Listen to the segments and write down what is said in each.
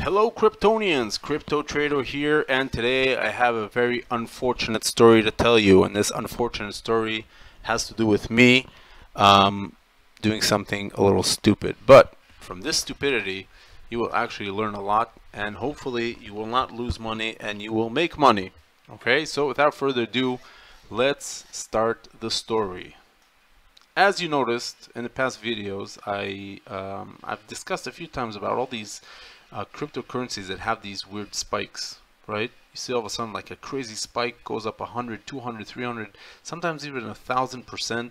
Hello Kryptonians, Crypto Trader here, and today I have a very unfortunate story to tell you, and this unfortunate story has to do with me doing something a little stupid. But from this stupidity, you will actually learn a lot, and hopefully you will not lose money and you will make money. Okay, so without further ado, let's start the story. As you noticed in the past videos, I've discussed a few times about all these cryptocurrencies that have these weird spikes, right? You see all of a sudden like a crazy spike goes up 100, 200, 300, sometimes even 1,000%,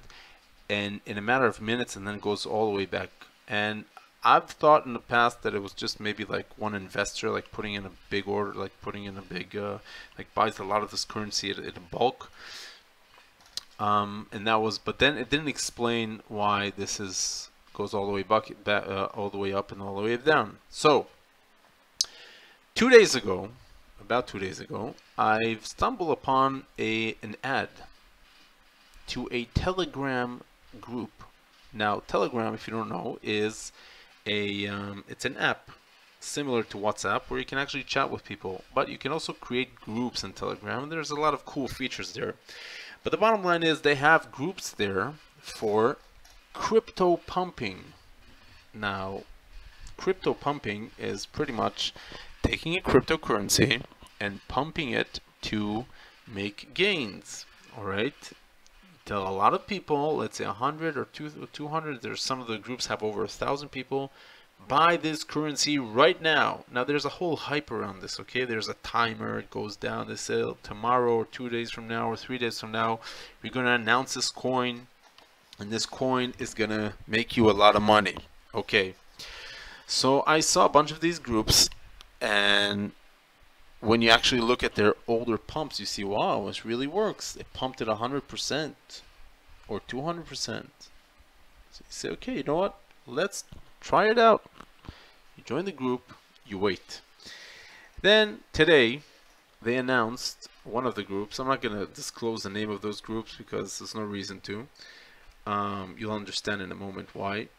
and in a matter of minutes, and then goes all the way back. And I've thought in the past that it was just maybe like one investor like putting in a big order, like putting in a big like buys a lot of this currency at a bulk. And that was, but then it didn't explain why this goes all the way back, all the way up and all the way down. So 2 days ago, about 2 days ago, I've stumbled upon an ad to a Telegram group. Now, Telegram, if you don't know, is it's an app similar to WhatsApp where you can actually chat with people, but you can also create groups in Telegram, and there's a lot of cool features there. But the bottom line is they have groups there for crypto pumping. Now, crypto pumping is pretty much taking a cryptocurrency and pumping it to make gains. All right. Tell a lot of people, let's say 100 or 200, there's some of the groups have over 1,000 people, buy this currency right now. Now there's a whole hype around this, okay? There's a timer, it goes down. They say tomorrow or 2 days from now or 3 days from now, we're going to announce this coin, and this coin is going to make you a lot of money. Okay, so I saw a bunch of these groups, and when you actually look at their older pumps, you see, wow, this really works. It pumped at 100% or 200%. So you say, okay, you know what? Let's try it out. You join the group, you wait. Then today, they announced one of the groups. I'm not going to disclose the name of those groups because there's no reason to. You'll understand in a moment why.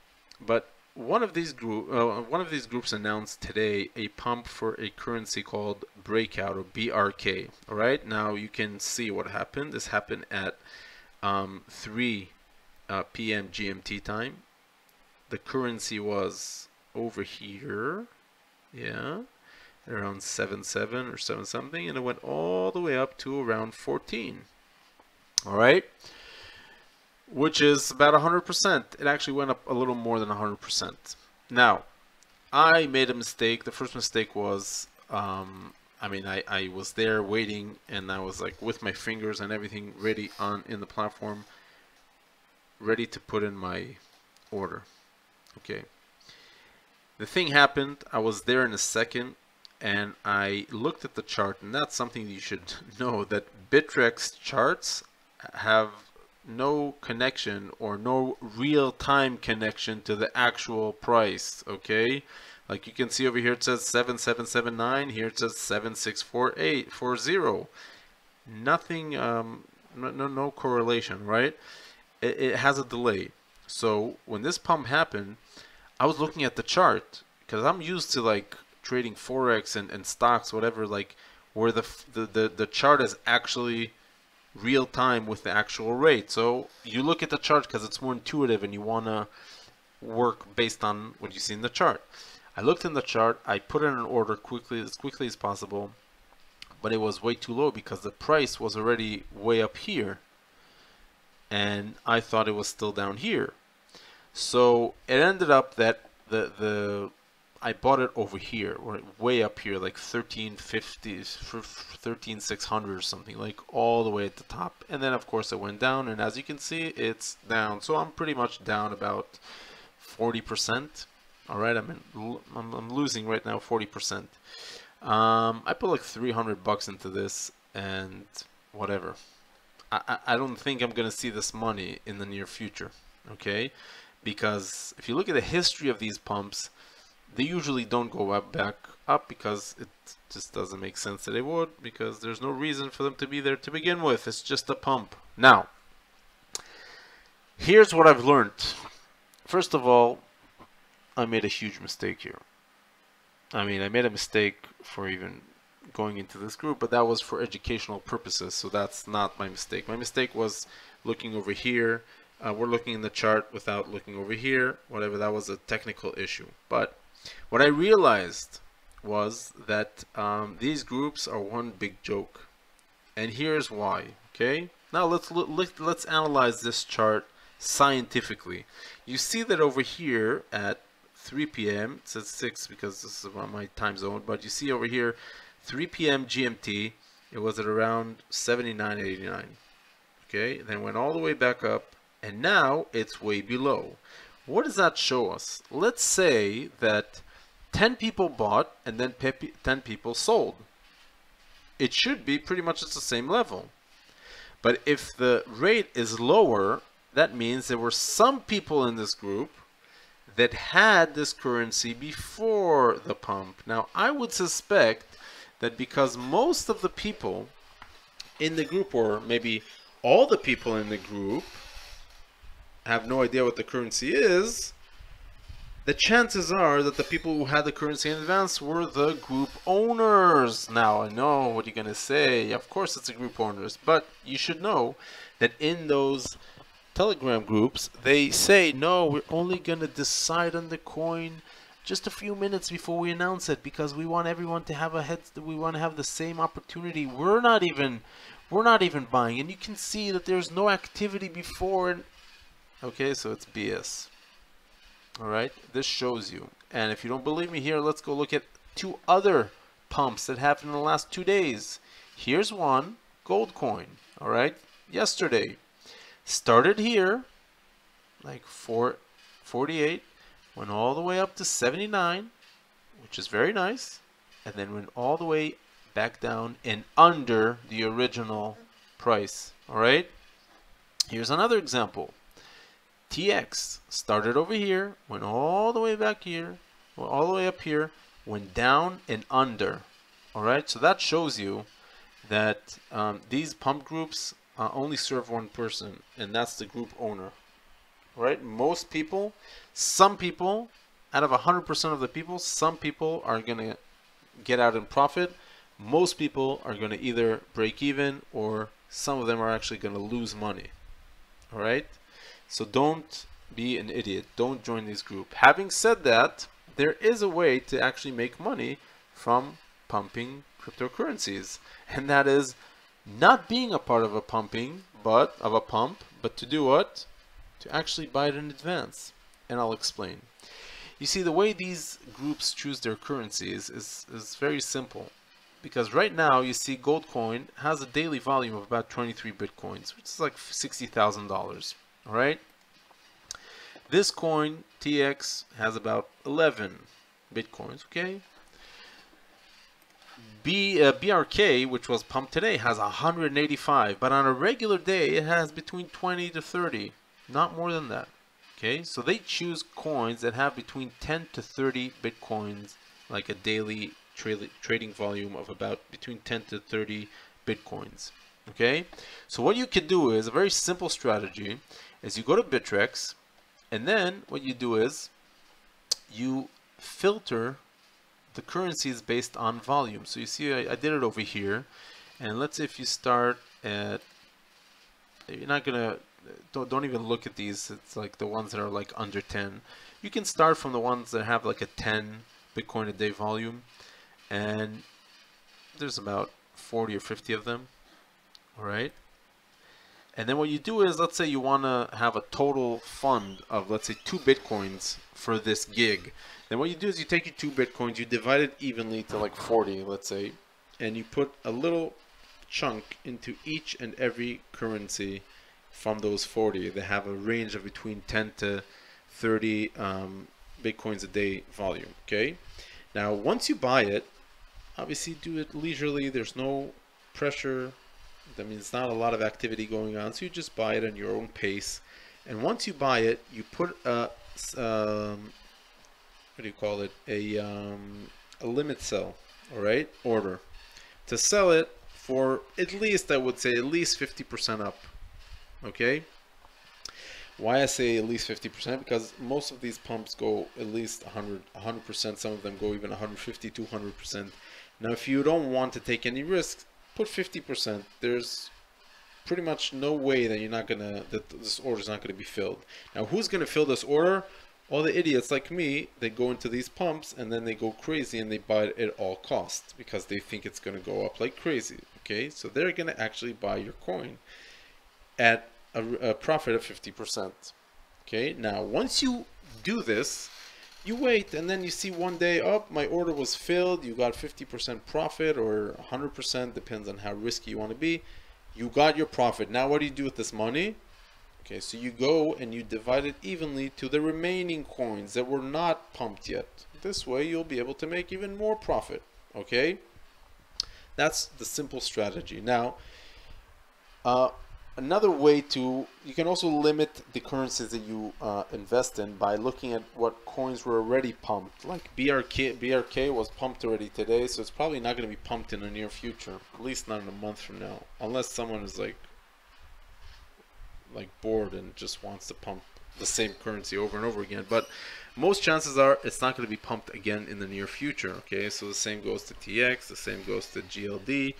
But one of these groups announced today a pump for a currency called Breakout, or BRK. All right, now you can see what happened. This happened at 3 p.m. GMT time. The currency was over here, yeah, around 7.7 or 7 something, and it went all the way up to around 14. All right, which is about 100%. It actually went up a little more than 100%. Now, I made a mistake. The first mistake was, I was there waiting, and I was like with my fingers and everything ready in the platform, ready to put in my order. Okay. The thing happened. I was there in a second, and I looked at the chart, and that's something you should know, that Bittrex charts have no connection or no real-time connection to the actual price. Okay, like you can see over here, it says 7779. Here it says 764840. Nothing, no correlation, right? It has a delay. So when this pump happened, I was looking at the chart because I'm used to like trading forex and stocks, whatever, like where the chart is actually real time with the actual rate. So you look at the chart because it's more intuitive and you want to work based on what you see in the chart. I looked in the chart, I put in an order as quickly as possible, but it was way too low because the price was already way up here, and I thought it was still down here. So it ended up that I bought it over here, or way up here, like 1350, 13600 or something, like all the way at the top. And then of course it went down, and as you can see, it's down. So I'm pretty much down about 40%. All right, I'm losing right now 40%. I put like 300 bucks into this, and whatever. I don't think I'm gonna see this money in the near future. Okay, because if you look at the history of these pumps, they usually don't go back up because it just doesn't make sense that they would, because there's no reason for them to be there to begin with. It's just a pump. Now, here's what I've learned. First of all, I made a huge mistake here. I mean, I made a mistake for even going into this group, but that was for educational purposes, so that's not my mistake. My mistake was looking over here. We're looking in the chart without looking over here. Whatever, that was a technical issue. But what I realized was that these groups are one big joke, and here's why. Okay, now let's analyze this chart scientifically. You see that over here at 3 p.m. it says 6 because this is about my time zone, but you see over here 3 p.m. GMT, it was at around 79.89. Okay, then went all the way back up, and now it's way below. What does that show us? Let's say that 10 people bought and then 10 people sold. It should be pretty much at the same level. But if the rate is lower, that means there were some people in this group that had this currency before the pump. Now, I would suspect that because most of the people in the group, or maybe all the people in the group, have no idea what the currency is, the chances are that the people who had the currency in advance were the group owners. Now, I know what you're going to say. Of course it's the group owners, but you should know that in those Telegram groups, they say, no, we're only going to decide on the coin just a few minutes before we announce it, because we want everyone to have we want to have the same opportunity. We're not even buying, and you can see that there's no activity before. Okay, so it's BS. All right, this shows you. And if you don't believe me here, let's go look at 2 other pumps that happened in the last 2 days. Here's one, gold coin. All right, yesterday. Started here, like 448, went all the way up to 79, which is very nice, and then went all the way back down and under the original price. All right, here's another example. TX started over here, went all the way back here, went all the way up here, went down and under. All right, so that shows you that these pump groups only serve one person, and that's the group owner. Right? Most people, some people, out of 100% of the people, some people are going to get out in profit. Most people are going to either break even, or some of them are actually going to lose money. All right? So don't be an idiot. Don't join this group. Having said that, there is a way to actually make money from pumping cryptocurrencies, and that is not being a part of a pump, but to do what? To actually buy it in advance. And I'll explain. You see, the way these groups choose their currencies is very simple. Because right now, you see gold coin has a daily volume of about 23 bitcoins, which is like $60,000. All right? This coin, TX, has about 11 bitcoins, okay? BRK, which was pumped today, has 185, but on a regular day it has between 20 to 30, not more than that. Okay, so they choose coins that have between 10 to 30 bitcoins, like a daily trading volume of about between 10 to 30 bitcoins. Okay, so what you can do is a very simple strategy: is you go to Bittrex, and then what you do is you filter the currency is based on volume. So you see I did it over here, and let's say if you start at, you're not gonna, don't even look at these, it's like the ones that are like under 10. You can start from the ones that have like a 10 Bitcoin a day volume, and there's about 40 or 50 of them. All right, and then what you do is, let's say you want to have a total fund of, let's say, 2 Bitcoins for this gig. Then what you do is you take your 2 Bitcoins, you divide it evenly to like 40, let's say, and you put a little chunk into each and every currency from those 40. They have a range of between 10 to 30 Bitcoins a day volume, okay? Now, once you buy it, obviously do it leisurely. There's no pressure. That means not a lot of activity going on, so you just buy it at your own pace. And once you buy it, you put a what do you call it? A limit sell, all right, order, to sell it for at least, I would say, at least 50% up. Okay. Why I say at least 50%? Because most of these pumps go at least 100%. Some of them go even 150, 200%. Now, if you don't want to take any risks, put 50%. There's pretty much no way that this order is not gonna be filled. Now, who's gonna fill this order? All the idiots like me. They go into these pumps and then they go crazy and they buy it at all costs because they think it's gonna go up like crazy. Okay, so they're gonna actually buy your coin at a profit of 50%. Okay, now once you do this, you wait and then you see one day, oh, my order was filled, you got 50% profit or 100%, depends on how risky you want to be. You got your profit. Now what do you do with this money? Okay, so you go and you divide it evenly to the remaining coins that were not pumped yet. This way you'll be able to make even more profit. Okay, that's the simple strategy. Now another way you can also limit the currencies that you invest in by looking at what coins were already pumped. Like BRK was pumped already today, so it's probably not going to be pumped in the near future, at least not in a month from now, unless someone is like bored and just wants to pump the same currency over and over again. But most chances are it's not going to be pumped again in the near future. Okay, so the same goes to TX, the same goes to GLD.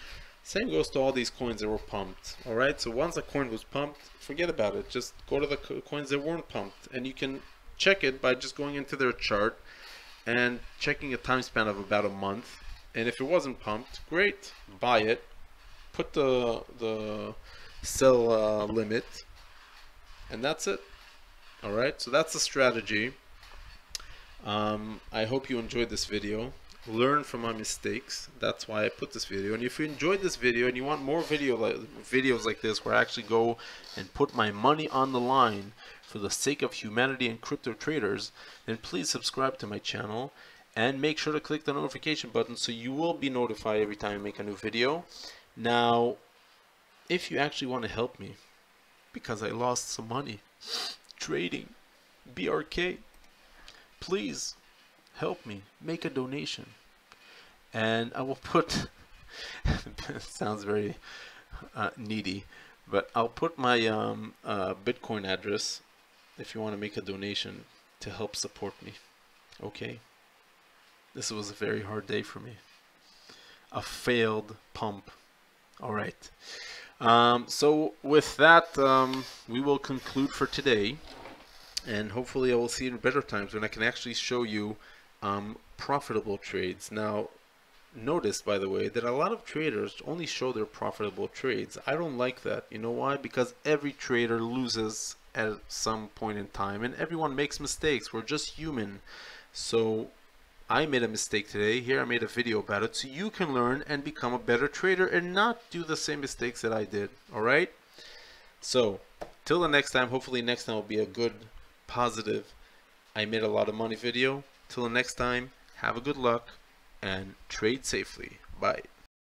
Same goes to all these coins that were pumped. Alright, so once a coin was pumped, forget about it. Just go to the coins that weren't pumped. And you can check it by just going into their chart and checking a time span of about a month. And if it wasn't pumped, great, buy it. Put the sell limit. And that's it. Alright, so that's the strategy. I hope you enjoyed this video. Learn from my mistakes. That's why I put this video. And if you enjoyed this video and you want more videos like this where I actually go and put my money on the line for the sake of humanity and crypto traders, then please subscribe to my channel and make sure to click the notification button so you will be notified every time I make a new video. Now, if you actually want to help me, because I lost some money trading BRK, please help me, make a donation, and I will put it sounds very needy, but I'll put my Bitcoin address if you want to make a donation to help support me. Okay, this was a very hard day for me, a failed pump. All right, so with that we will conclude for today, and hopefully I will see you in better times when I can actually show you profitable trades. Now, notice, by the way, that a lot of traders only show their profitable trades. I don't like that. You know why? Because every trader loses at some point in time, and everyone makes mistakes. We're just human. So I made a mistake today. Here I made a video about it so you can learn and become a better trader and not do the same mistakes that I did. All right? So till the next time, hopefully next time will be a good, positive, I made a lot of money video. Till the next time, have a good luck and trade safely. Bye.